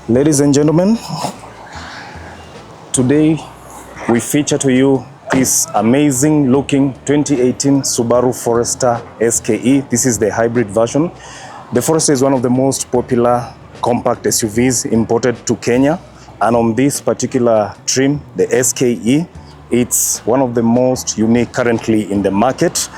Ladies and gentlemen, today we feature to you this amazing looking 2018 Subaru Forester SKE. This is the hybrid version. The Forester is one of the most popular compact SUVs imported to Kenya, and on this particular trim, the SKE, it's one of the most unique currently in the market.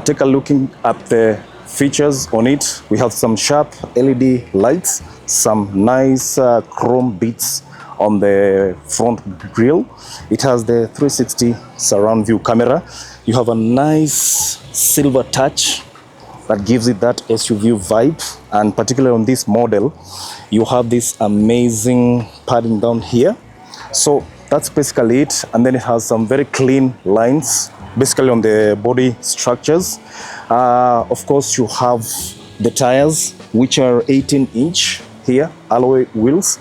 Take a look at the features on it. We have some sharp LED lights, some nice chrome bits on the front grille. It has the 360 surround view camera. You have a nice silver touch that gives it that SUV vibe, and particularly on this model, you have this amazing padding down here. So that's basically it, and then it has some very clean lines basically on the body structures. Of course, you have the tires, which are 18-inch here, alloy wheels.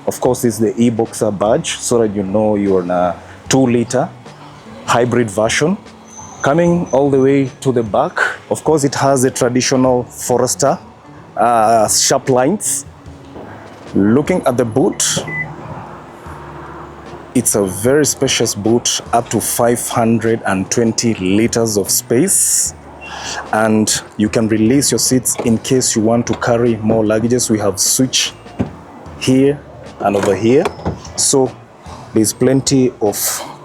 Of course, this is the e-boxer badge, so that you know you're in a 2-liter hybrid version. Coming all the way to the back, of course, it has the traditional Forester sharp lines. Looking at the boot, it's a very spacious boot, up to 520 liters of space. And you can release your seats in case you want to carry more luggages. We have switch here and over here. So there's plenty of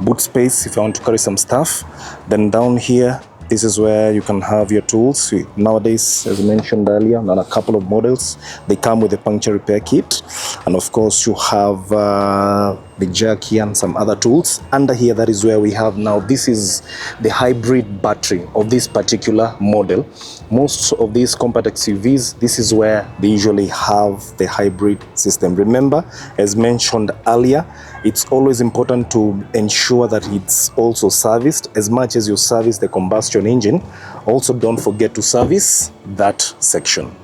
boot space if you want to carry some stuff. Then down here, this is where you can have your tools. Nowadays, as I mentioned earlier, on a couple of models, they come with a puncture repair kit. And of course, you have the jack here and some other tools. Under here, that is where we have now, this is the hybrid battery of this particular model. Most of these compact SUVs, this is where they usually have the hybrid system. Remember, as mentioned earlier, it's always important to ensure that it's also serviced. As much as you service the combustion engine, also don't forget to service that section.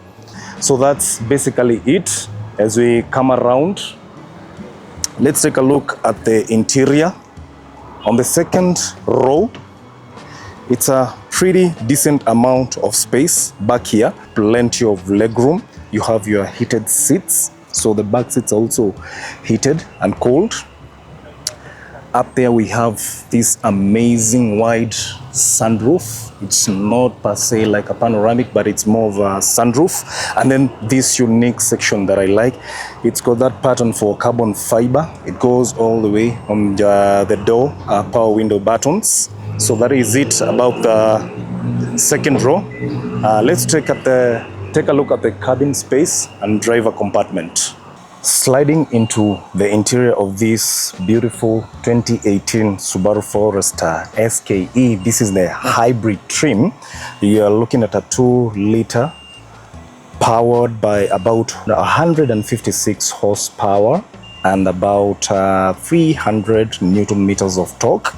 So that's basically it. As we come around, let's take a look at the interior. On the second row, it's a pretty decent amount of space back here, plenty of legroom. You have your heated seats, so the back seats are also heated and cooled. Up there we have this amazing wide sunroof. It's not per se like a panoramic, but it's more of a sunroof. And then this unique section that I like, it's got that pattern for carbon fiber. It goes all the way on the door, power window buttons. So that is it about the second row. Let's take a look at the cabin space and driver compartment. Sliding into the interior of this beautiful 2018 Subaru Forester SKE, this is the hybrid trim. You are looking at a 2-liter powered by about 156 horsepower and about 300 Newton meters of torque.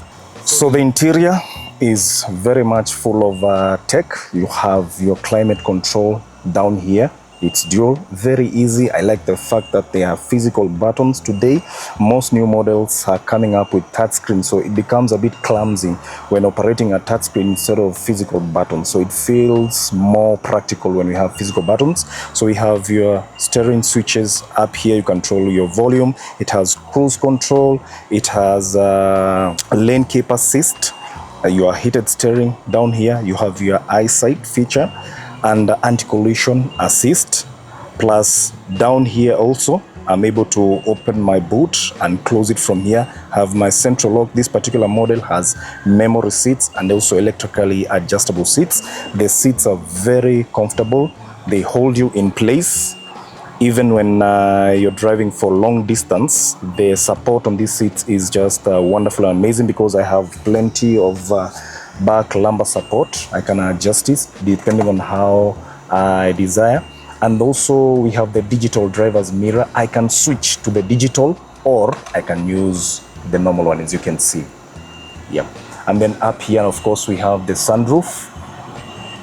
So the interior is very much full of tech. You have your climate control down here. It's dual, very easy. I like the fact that they have physical buttons. Today, most new models are coming up with touchscreen, so it becomes a bit clumsy when operating a touchscreen instead of physical buttons. So it feels more practical when we have physical buttons. So we have your steering switches up here. You control your volume. It has cruise control. It has lane keep assist. Your heated steering down here. You have your eyesight feature and anti-collision assist. Plus down here also, I'm able to open my boot and close it from here. Have my central lock. This particular model has memory seats and also electrically adjustable seats. The seats are very comfortable. They hold you in place. Even when you're driving for long distance, the support on these seats is just wonderful and amazing, because I have plenty of back lumbar support. I can adjust it depending on how I desire. And also we have the digital driver's mirror. I can switch to the digital, or I can use the normal one, as you can see. Yep. And then up here, of course, we have the sunroof.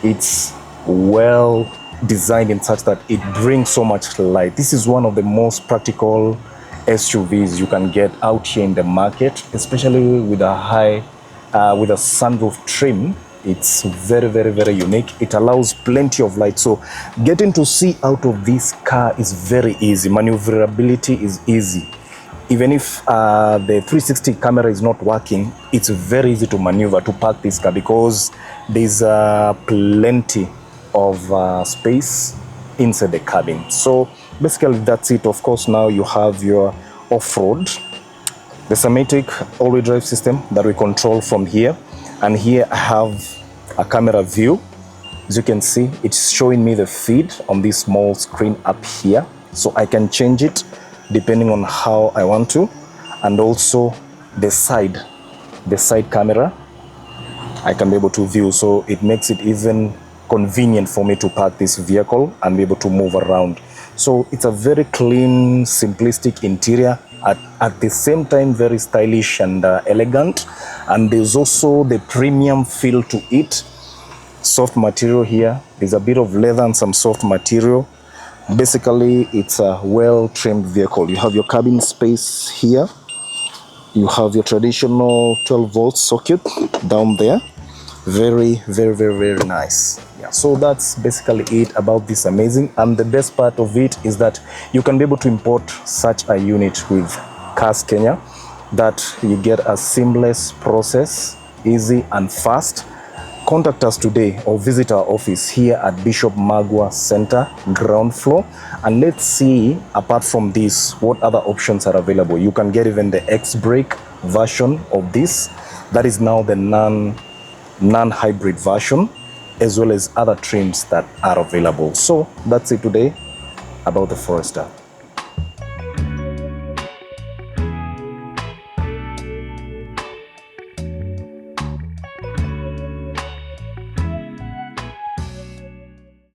It's well designed in such that it brings so much light. This is one of the most practical SUVs you can get out here in the market, especially with a high with a sunroof trim. It's very, very, very unique. It allows plenty of light. So getting to see out of this car is very easy. Maneuverability is easy. Even if the 360 camera is not working, it's very easy to maneuver, to park this car, because there's plenty of space inside the cabin. So basically that's it. Of course, now you have your off-road, the Sematic all-wheel drive system that we control from here. And here I have a camera view. As you can see, it's showing me the feed on this small screen up here, so I can change it depending on how I want to. And also the side camera I can be able to view, so it makes it even convenient for me to park this vehicle and be able to move around. So it's a very clean, simplistic interior, at the same time very stylish and elegant. And there's also the premium feel to it. Soft material here, there's a bit of leather and some soft material. Basically, it's a well-trimmed vehicle. You have your cabin space here. You have your traditional 12-volt socket down there. Very, very, very, very nice. Yeah, so that's basically it about this amazing. And the best part of it is that you can be able to import such a unit with CarsKenya, that you get a seamless process, easy and fast. Contact us today or visit our office here at Bishop Magwa Center, ground floor. And let's see, apart from this, what other options are available. You can get even the X-Brake version of this. That is now the non-hybrid version, as well as other trims that are available. So that's it today about the Forester.